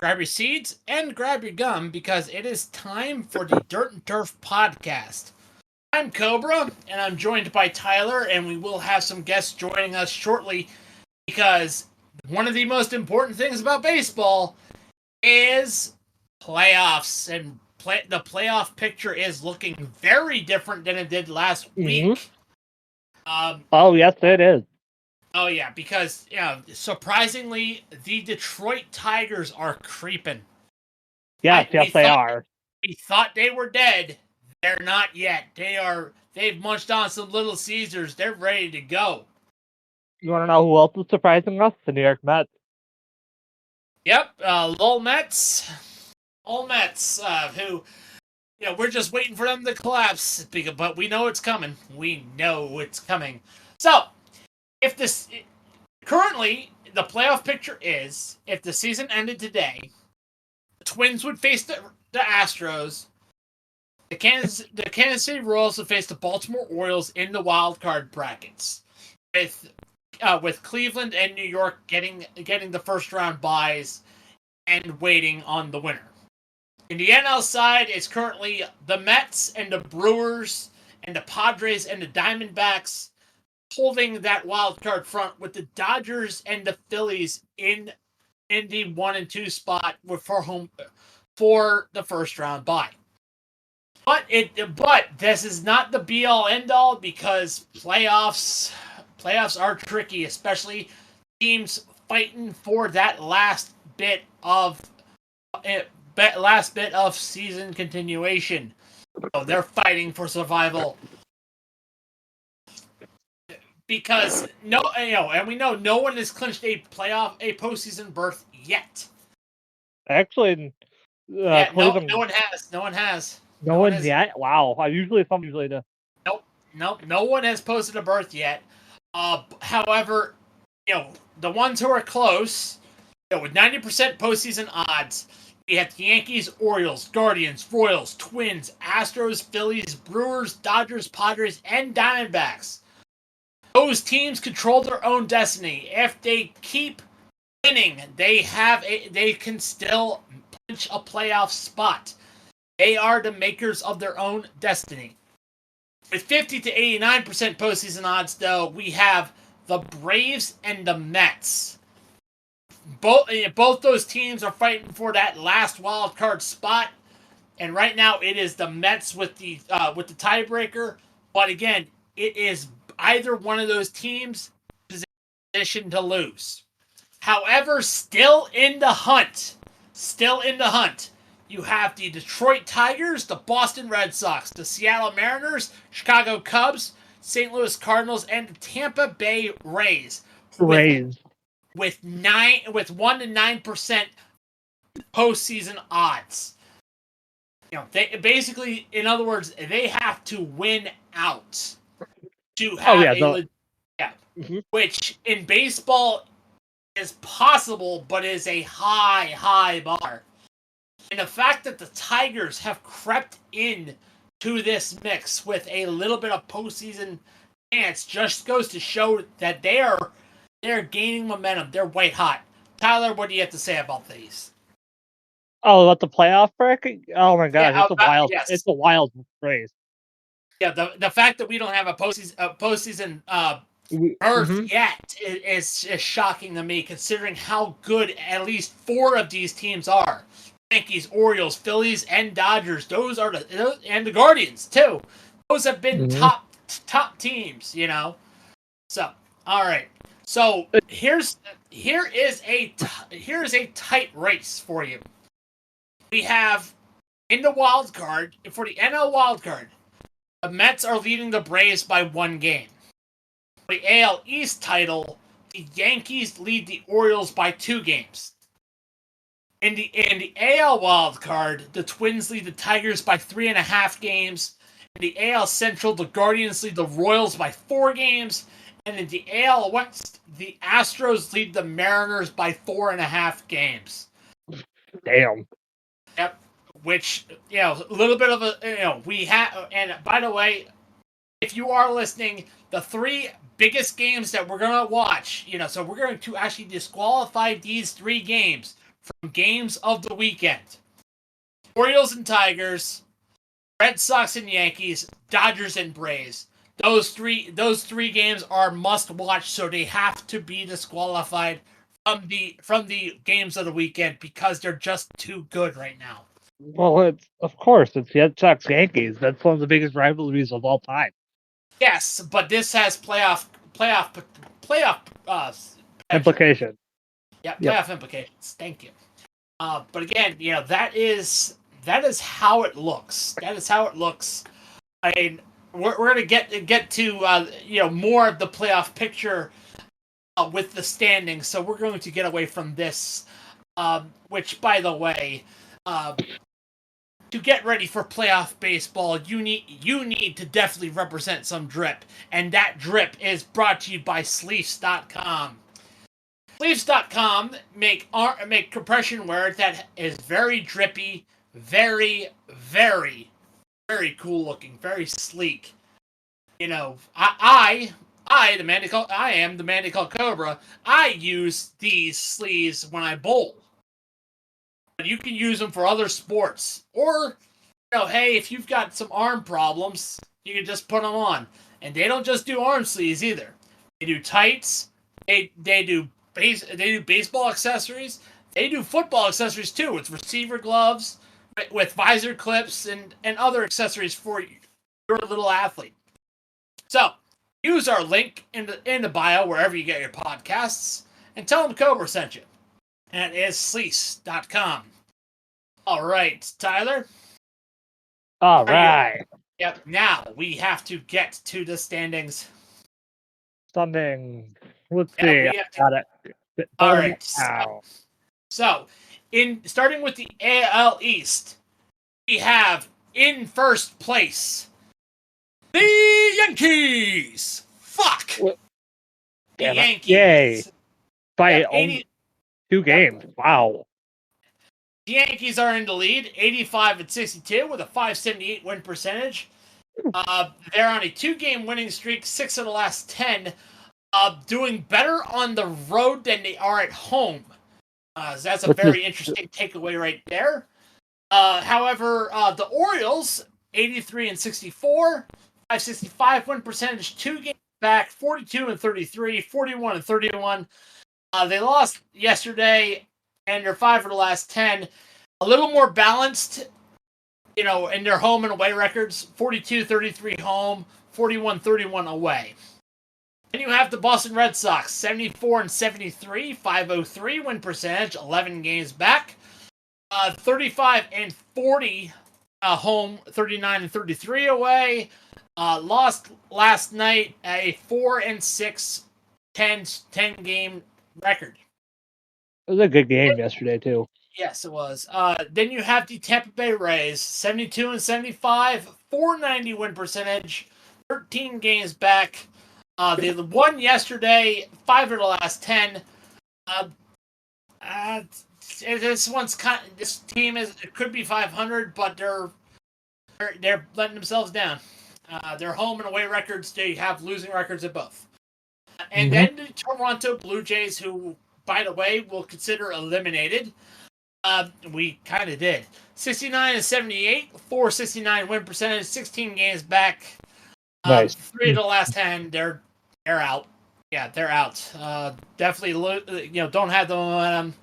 grab your seeds and grab your gum because it is time for the Dirt and Turf podcast. I'm Cobra, and I'm joined by Tyler, and we will have some guests joining us shortly because one of the most important things about baseball is playoffs, and the playoff picture is looking very different than it did last week. Oh, yes, it is. Oh, yeah, because, surprisingly, the Detroit Tigers are creeping. Yes, they are. We thought they were dead. They're not yet. They've munched on some Little Caesars. They're ready to go. You want to know who else is surprising us? The New York Mets. Yep, Lowell Mets. All Mets, who, we're just waiting for them to collapse, but we know it's coming. We know it's coming. So, currently, the playoff picture is, if the season ended today, the Twins would face the Astros, the Kansas City Royals would face the Baltimore Orioles in the wild card brackets, with Cleveland and New York getting the first round byes and waiting on the winner. In the NL side, it's currently the Mets and the Brewers and the Padres and the Diamondbacks holding that wild card front, with the Dodgers and the Phillies in the 1 and 2 spot for the first round bye. But this is not the be all end all, because playoffs are tricky, especially teams fighting for that last bit of season continuation. So they're fighting for survival. Because and we know no one has clinched a postseason berth yet. Actually, no one has. No one yet. Wow, some usually do. Nope. No one has posted a berth yet. However, the ones who are close, with 90% postseason odds, we have the Yankees, Orioles, Guardians, Royals, Twins, Astros, Phillies, Brewers, Dodgers, Padres, and Diamondbacks. Those teams control their own destiny. If they keep winning, they can still clinch a playoff spot. They are the makers of their own destiny. With 50 to 89% postseason odds, though, we have the Braves and the Mets. Both those teams are fighting for that last wild card spot, and right now it is the Mets with the tiebreaker. But again, it is either one of those teams positioned to lose. However, still in the hunt, you have the Detroit Tigers, the Boston Red Sox, the Seattle Mariners, Chicago Cubs, St. Louis Cardinals, and the Tampa Bay Rays. With 1 to 9% postseason odds. They basically, in other words, they have to win out to have which in baseball is possible, but is a high bar. And the fact that the Tigers have crept in to this mix with a little bit of postseason chance just goes to show that they're gaining momentum. They're white hot. Tyler, what do you have to say about these? Oh, about the playoff bracket? Oh my god, it's a wild race. Yeah, the fact that we don't have a postseason berth yet is shocking to me, considering how good at least 4 of these teams are. Yankees, Orioles, Phillies, and Dodgers. Those are and the Guardians too. Those have been top teams, So, all right. So here is a tight race for you. We have in the wild card for the NL wild card, the Mets are leading the Braves by 1 game. For the AL East title, the Yankees lead the Orioles by 2 games. In the AL wild card, the Twins lead the Tigers by 3.5 games. In the AL Central, the Guardians lead the Royals by 4 games. And in the AL West, the Astros lead the Mariners by 4.5 games. Damn. Yep. Which, a little bit of we have, and by the way, if you are listening, the 3 biggest games that we're going to watch, so we're going to actually disqualify these 3 games from games of the weekend. Orioles and Tigers, Red Sox and Yankees, Dodgers and Braves. Those three games are must watch, so they have to be disqualified from the games of the weekend because they're just too good right now. Well, it's the Red Sox Yankees. That's one of the biggest rivalries of all time. Yes, but this has playoff implications. Yeah, playoff implications. Thank you. But again, that is how it looks. That is how it looks. I mean, we're gonna get to more of the playoff picture with the standings. So we're going to get away from this. Which, by the way, to get ready for playoff baseball, you need to definitely represent some drip, and that drip is brought to you by Sleeves.com. Sleeves.com make compression wear that is very drippy, very, very, very cool looking, very sleek. I am the man they call Cobra. I use these sleeves when I bowl. But you can use them for other sports. Or, hey, if you've got some arm problems, you can just put them on. And they don't just do arm sleeves either. They do tights. They do baseball accessories. They do football accessories too, with receiver gloves, with visor clips, and other accessories for your little athlete. So, use our link in the bio wherever you get your podcasts, and tell them Cobra sent you. And it is Sleece.com. All right, Tyler. All right. Yep. Now we have to get to the standings. Let's see. Got it. All right. So, starting with the AL East, we have in first place the Yankees. Fuck. The Yankees. Yay. By only 2 games. Wow. The Yankees are in the lead, 85-62 with a .578 win percentage. They're on a 2-game winning streak, 6 of the last 10. Doing better on the road than they are at home. So that's a very interesting takeaway right there. However, the Orioles, 83-64, .565 win percentage, 2 games back, 42-33, 41-31. They lost yesterday, and they're 5 of the last 10. A little more balanced, in their home and away records. 42-33 home, 41-31 away. Then you have the Boston Red Sox, 74-73, .503 win percentage, 11 games back. 35-40 home, 39-33 away. Lost last night, a 4-6, 10 game record. It was a good game yesterday, too. Yes, it was. Then you have the Tampa Bay Rays, 72-75, .490 win percentage, 13 games back. They won yesterday, 5 of the last 10. This team could be 500, but they're letting themselves down. Their home and away records, they have losing records at both. And then the Toronto Blue Jays, who, by the way, we'll consider eliminated. We kind of did. 69-78, .469 win percentage, 16 games back. Nice. 3 of the last 10, they're out. Yeah, they're out. Definitely, don't have the momentum.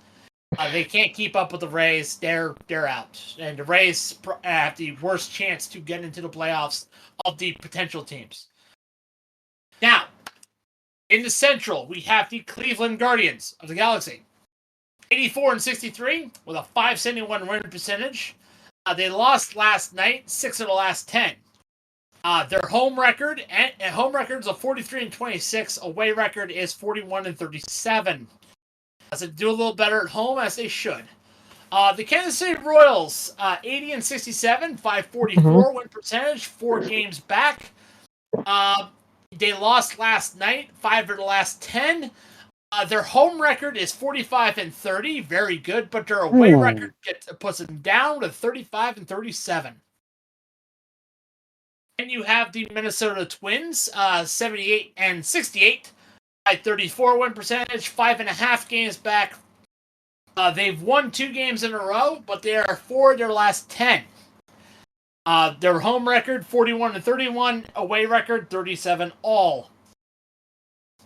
They can't keep up with the Rays. They're out. And the Rays have the worst chance to get into the playoffs of the potential teams. Now, in the Central, we have the Cleveland Guardians of the Galaxy. 84-63 with a .571 win percentage. They lost last night, 6 of the last 10. Their home record and home record's a 43-26. Away record is 41-37. So they do a little better at home as they should. The Kansas City Royals, 80-67, .544 win percentage, 4 games back. They lost last night, 5 of the last 10. Their home record is 45-30, very good, but their away record puts them down to 35-37. And you have the Minnesota Twins, 78-68, by 34 win percentage, 5.5 games back. They've won 2 games in a row, but they are 4 of their last 10. Their home record, 41-31. Away record, 37 all.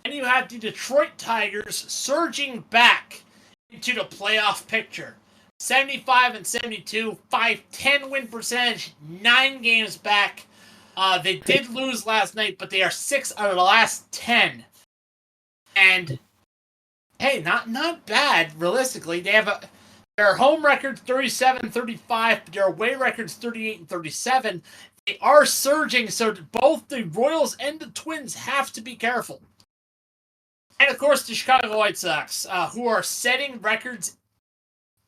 And you have the Detroit Tigers surging back into the playoff picture. 75-72, 510 win percentage, 9 games back. They did lose last night, but they are 6 out of the last 10. And hey, not bad realistically. They have their home record 37-35, but their away record's 38-37. They are surging, so both the Royals and the Twins have to be careful. And of course, the Chicago White Sox, who are setting records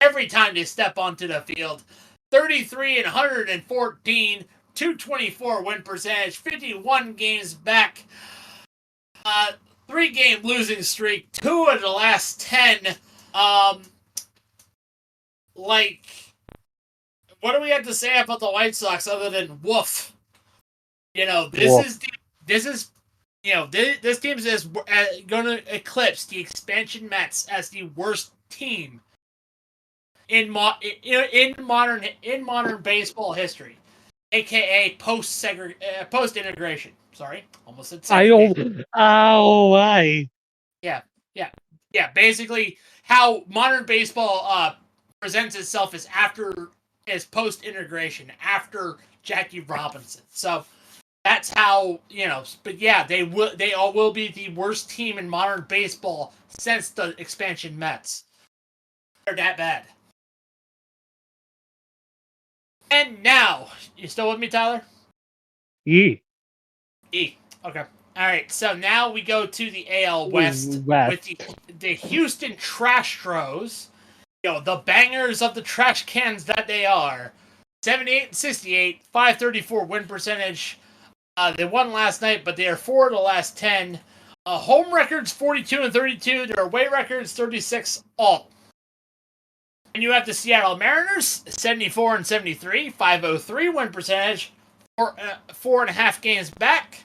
every time they step onto the field. 33-114, 224 win percentage, 51 games back, 3-game losing streak, 2 of the last 10. What do we have to say about the White Sox other than woof? This team is going to eclipse the expansion Mets as the worst team in modern baseball history, aka post integration. Sorry, almost said segregation. Why? Yeah. Basically, how modern baseball presents itself is post integration, after Jackie Robinson. So that's how, but yeah, they all will be the worst team in modern baseball since the expansion Mets. They're that bad. And now, you still with me, Tyler? E. Okay. All right. So now we go to the AL West. With the Houston Trastros, the bangers of the trash cans that they are. 78-68, 534 win percentage. They won last night, but they are 4 of the last 10. Home records 42-32. Their away records 36 all. And you have the Seattle Mariners 74-73, 503 win percentage, 4.5 games back.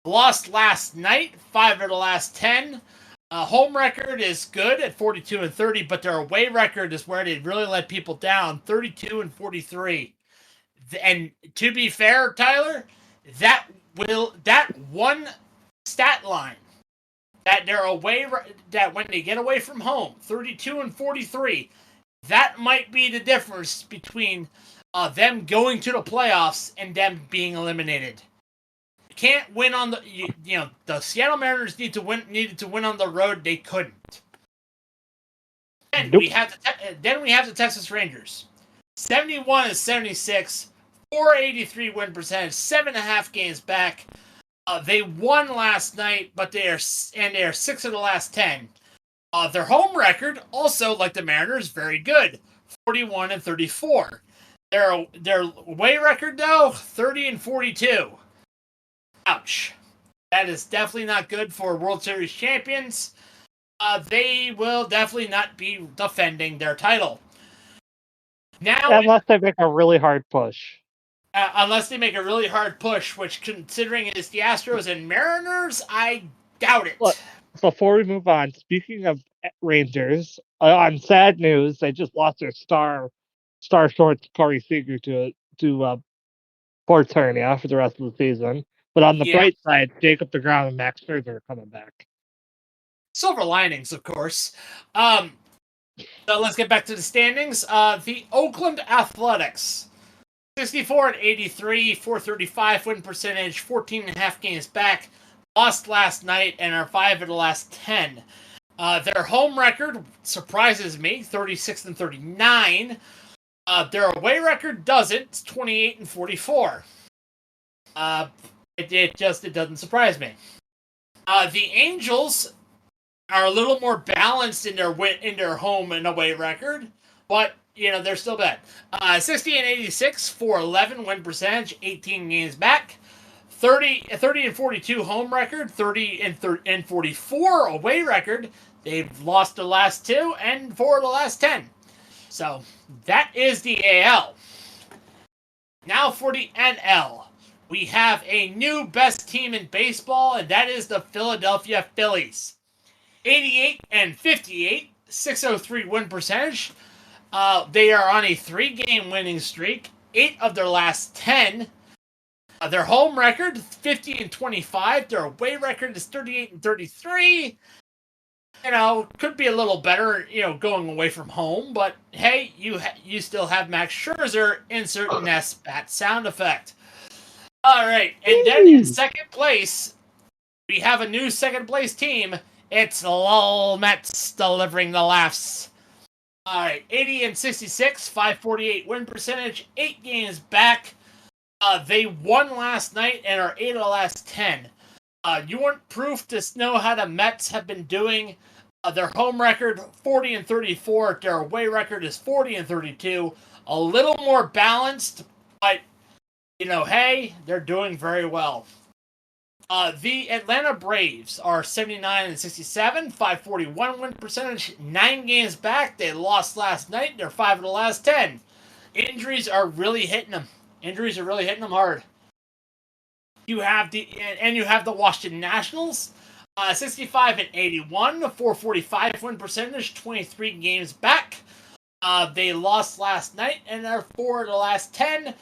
Lost last night, 5 of the last 10. Home record is good at 42-30, but their away record is where they really let people down, 32-43. And to be fair, Tyler, that one stat line, that they're away, that when they get away from home, 32-43, that might be the difference between them going to the playoffs and them being eliminated. Can't win on the Seattle Mariners needed to win on the road. They couldn't. And we have the Texas Rangers, 71-76, 483 win percentage, 7.5 games back. They won last night, but they are 6 of the last 10. Their home record, also like the Mariners, very good, 41-34. Their away record though, 30-42. Ouch. That is definitely not good for World Series champions. They will definitely not be defending their title. Now, unless they make a really hard push. Which, considering it is the Astros and Mariners, I doubt it. Look, before we move on, speaking of Rangers, on sad news, they just lost their star short Corey Seager to sports hernia for the rest of the season. But on the bright side, Jacob deGrom and Max Scherzer are coming back. Silver linings, of course. So let's get back to the standings. The Oakland Athletics, 64-83, 435 win percentage, 14.5 games back. Lost last night and are 5 of the last 10. Their home record surprises me, 36-39. Their away record doesn't. It's 28-44. It doesn't surprise me. The Angels are a little more balanced in their home and away record, but they're still bad. 60-86, 411 win percentage, 18 games back. 30-42 home record, 30-44 away record. They've lost the last 2 and 4 of the last 10. So that is the AL. Now for the NL. We have a new best team in baseball, and that is the Philadelphia Phillies. 88-58, .603 win percentage. They are on a 3-game winning streak. 8 of their last 10. Their home record 50-25. Their away record is 38-33. Could be a little better, going away from home. But hey, you still have Max Scherzer. Insert Nesbat sound effect. All right, and then in second place, we have a new second place team. It's Lowell Mets delivering the laughs. All right, 80-66, 548 win percentage, 8 games back. They won last night and are 8 of the last 10. You want proof to know how the Mets have been doing? Their home record 40-34. Their away record is 40-32. A little more balanced, but hey, they're doing very well. The Atlanta Braves are 79-67, 541 win percentage, 9 games back. They lost last night. They're 5 of the last 10. Injuries are really hitting them. Hard. You have the Washington Nationals, 65-81, 445 win percentage, 23 games back. They lost last night and are 4 of the last 10.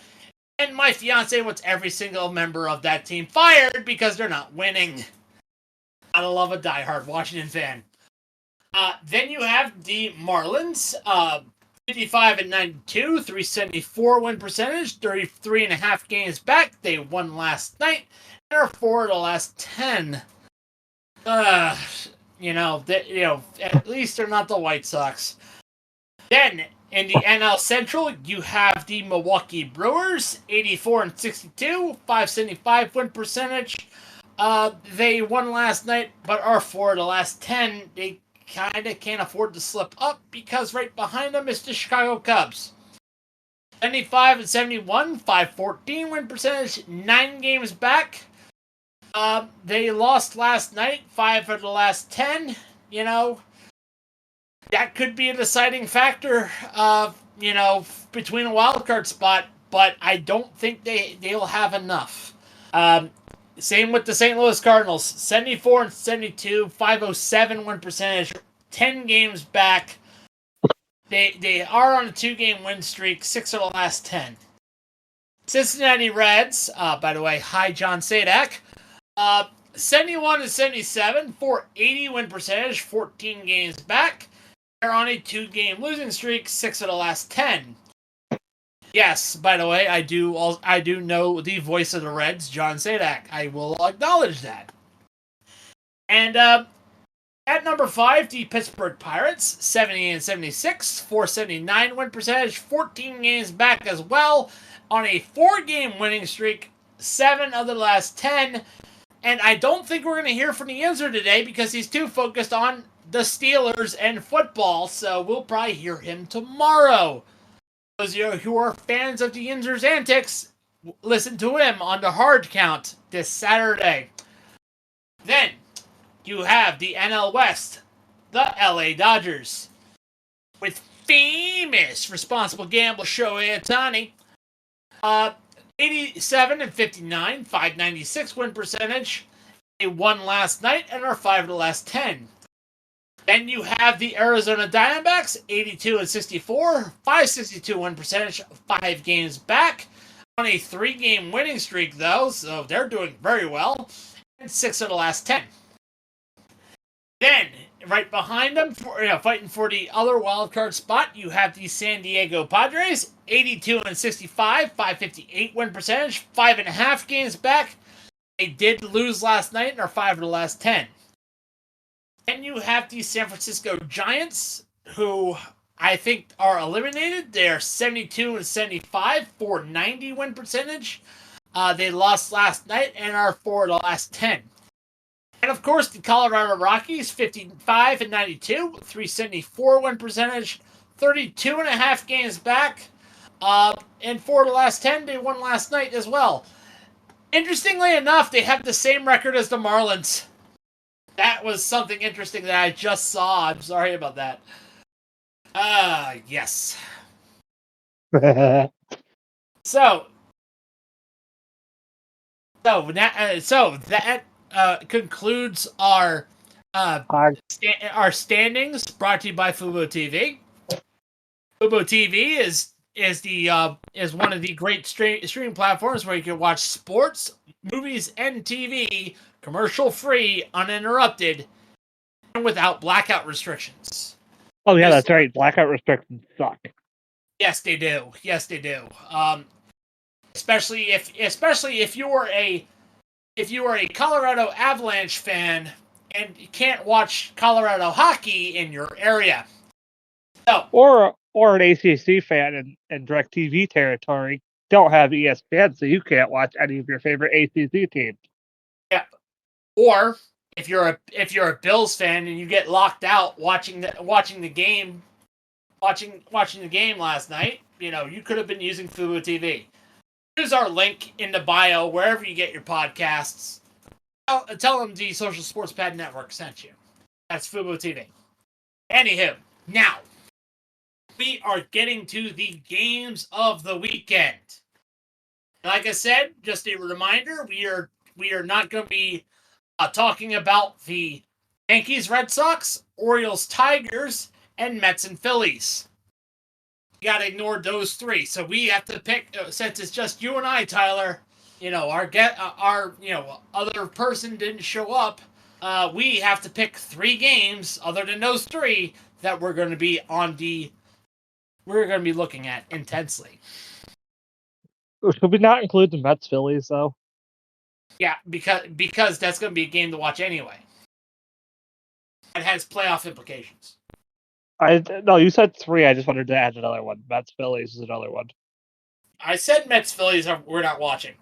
And my fiance wants every single member of that team fired because they're not winning. Gotta love a diehard Washington fan. Then you have the Marlins, 55-92, 374 win percentage, 33.5 games back. They won last night and are 4 of the last 10. At least they're not the White Sox. Then in the NL Central, you have the Milwaukee Brewers, 84-62, 575 win percentage. They won last night, but are 4 of the last 10. They kind of can't afford to slip up because right behind them is the Chicago Cubs. 75-71, 514 win percentage, 9 games back. They lost last night, 5 of the last 10. That could be a deciding factor, between a wild card spot, but I don't think they'll have enough. Same with the St. Louis Cardinals, 74-72, 507 win percentage, 10 games back. They are on a 2-game win streak, 6 of the last 10. Cincinnati Reds, by the way, hi John Sadak, 71-77, 480 win percentage, 14 games back. They're on a 2-game losing streak, 6 of the last 10. Yes, by the way, I do know the voice of the Reds, John Sadak. I will acknowledge that. And at number 5, the Pittsburgh Pirates, 70-76, 479 win percentage, 14 games back as well, on a 4-game winning streak, 7 of the last 10. And I don't think we're going to hear from the Yinzer today because he's too focused on the Steelers and football, so we'll probably hear him tomorrow. Those of you who are fans of the Yinzer's antics, listen to him on the Hard Count this Saturday. Then, you have the NL West, the LA Dodgers, with famous responsible gambler Shohei Ohtani, 87-59, 596 win percentage. They won last night and are 5 of the last 10. Then you have the Arizona Diamondbacks, 82-64, 562 win percentage, 5 games back. On a 3-game winning streak, though, so they're doing very well. And 6 of the last 10. Then, right behind them, fighting for the other wildcard spot, you have the San Diego Padres, 82-65, 558 win percentage, 5.5 games back. They did lose last night and are 5 of the last 10. Then you have the San Francisco Giants, who I think are eliminated. They're 72-75, 490 win percentage. They lost last night and are 4 of the last 10. And of course, the Colorado Rockies, 55-92, 374 win percentage, 32.5 games back. And 4 of the last 10, they won last night as well. Interestingly enough, they have the same record as the Marlins. That was something interesting that I just saw. I'm sorry about that. Yes. So that concludes our Uh, Uh, our standings brought to you by Fubo TV. Fubo TV is one of the great streaming platforms where you can watch sports, movies, and TV commercial free, uninterrupted, and without blackout restrictions. oh yeah, Just, that's right. Blackout restrictions suck. yes, they do. Yes, they do. Especially if you are a Colorado Avalanche fan and you can't watch Colorado hockey in your area. So, Or an ACC fan in DirecTV territory don't have ESPN, so you can't watch any of your favorite ACC teams. yeah. Or if you're a Bills fan and you get locked out watching the game last night, you could have been using Fubo TV. Use our link in the bio wherever you get your podcasts. Tell them the Social Sports Pad Network sent you. That's Fubo TV. Anywho, now we are getting to the games of the weekend. Like I said, just a reminder, we are not going to be talking about the Yankees, Red Sox, Orioles, Tigers, and Mets and Phillies. You got to ignore those three. So we have to pick, since it's just you and I, Tyler. Our other person didn't show up. We have to pick three games other than those three that we're going to be looking at intensely. Should we not include the Mets Phillies though? Yeah, because that's going to be a game to watch anyway. It has playoff implications. No, you said three. I just wanted to add another one. Mets Phillies is another one. I said Mets Phillies we're not watching.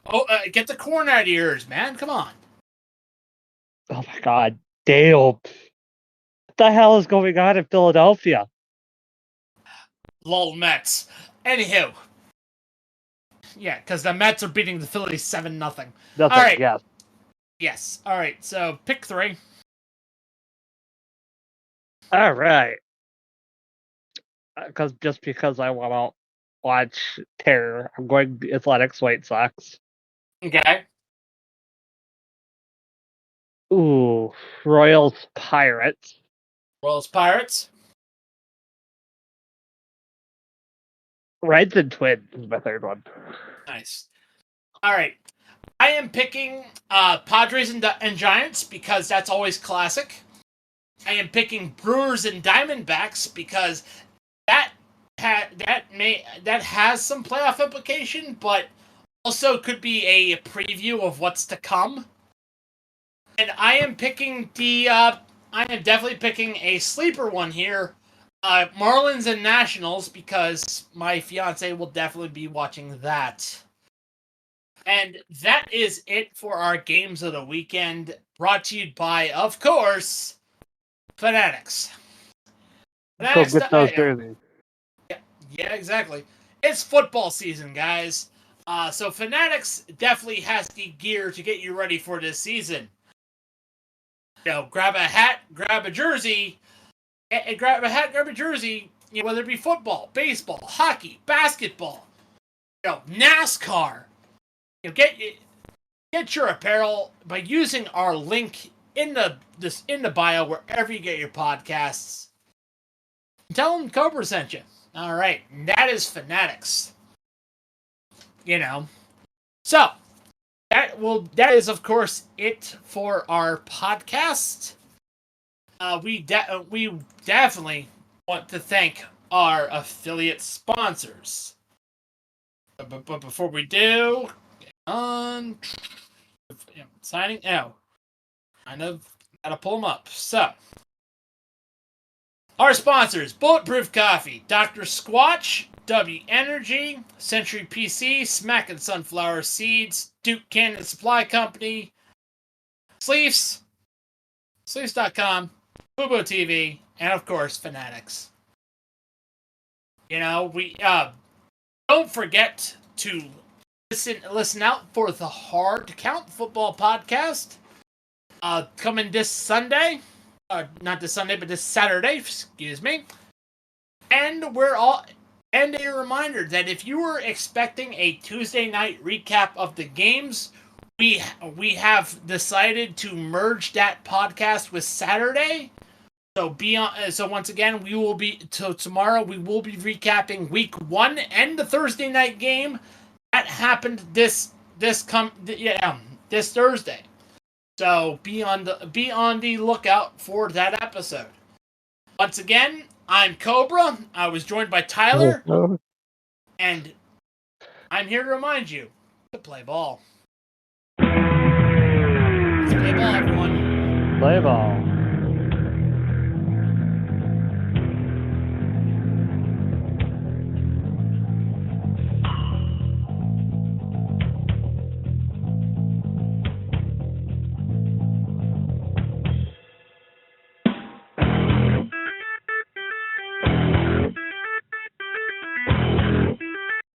Oh, get the corn out of your ears, man! Come on. Oh my God, damn! What the hell is going on in Philadelphia? Lol, Mets. Anywho, yeah, because the Mets are beating the Phillies 7-0. Nothing. All right. Yes. Yes. All right. So pick three. All right. Because I want to watch Terror, I'm going Athletics White Sox. Okay. Ooh, Royals Pirates. Royals Pirates. Reds and Twins is my third one. Nice. All right. I am picking Padres and Giants because that's always classic. I am picking Brewers and Diamondbacks because that has some playoff implication, but also could be a preview of what's to come. And I am picking I am definitely picking a sleeper one here, Marlins and Nationals, because my fiance will definitely be watching that. And that is it for our games of the weekend, brought to you by, of course, Fanatics. Go get those jerseys. Yeah, exactly. It's football season, guys. So Fanatics definitely has the gear to get you ready for this season. Grab a hat, grab a jersey, grab a jersey, whether it be football, baseball, hockey, basketball, NASCAR. Get your apparel by using our link in the bio wherever you get your podcasts. Tell them Cobra sent you. All right, that is Fanatics. So that is of course it for our podcast. We definitely want to thank our affiliate sponsors. But before we do, signing out. Kind of gotta pull them up. So, our sponsors: Bulletproof Coffee, Dr. Squatch, W Energy, Century PC, Smackin' Sunflower Seeds, Duke Cannon Supply Company, Sleeves, Sleeves.com, Fubo TV, and of course Fanatics. We don't forget to listen out for the Hard to Count Football podcast. Coming this Sunday. Not this Sunday, but this Saturday, excuse me. And a reminder that if you were expecting a Tuesday night recap of the games, we have decided to merge that podcast with Saturday. So so once again, tomorrow we will be recapping week 1 and the Thursday night game that happened this Thursday. So be on the lookout for that episode. Once again, I'm Cobra. I was joined by Tyler, and I'm here to remind you to play ball. Let's play ball, everyone. Play ball.